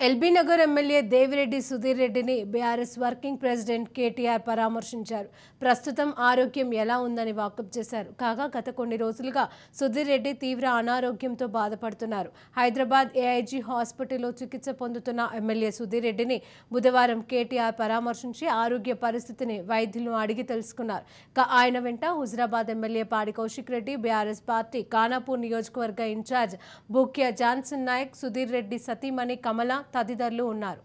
LB Nagar MLA Devireddy Sudheer రెడ్డిని BRS working president KTR పరామర్శించారు. ప్రస్తుతం ఆరోగ్యం ఎలా ఉందని వాకప్ చేశారు. కాగా గత కొన్ని రోజులుగా సుధీర్ రెడ్డి తీవ్ర అనారోగ్యంతో బాధపడుతున్నారు. హైదరాబాద్ ఏఐజీ హాస్పిటల్లో చికిత్స పొందుతున్న ఎమ్మెల్యే సుధీర్ రెడ్డిని బుధవారం కేటీఆర్ పరామర్శించి ఆరోగ్య పరిస్థితిని వైద్యులను అడిగి తెలుసుకున్నారు. ఆయన వెంట హుజరాబాద్ ఎమ్మెల్యే పాడి కౌశిక్ రెడ్డి, బీఆర్ఎస్ పార్టీ ఖానాపూర్ నియోజకవర్గ ఇన్ఛార్జ్ బూక్యా జాన్సన్ నాయక్, సుధీర్ రెడ్డి సతీమణి కమల తదితరులు ఉన్నారు.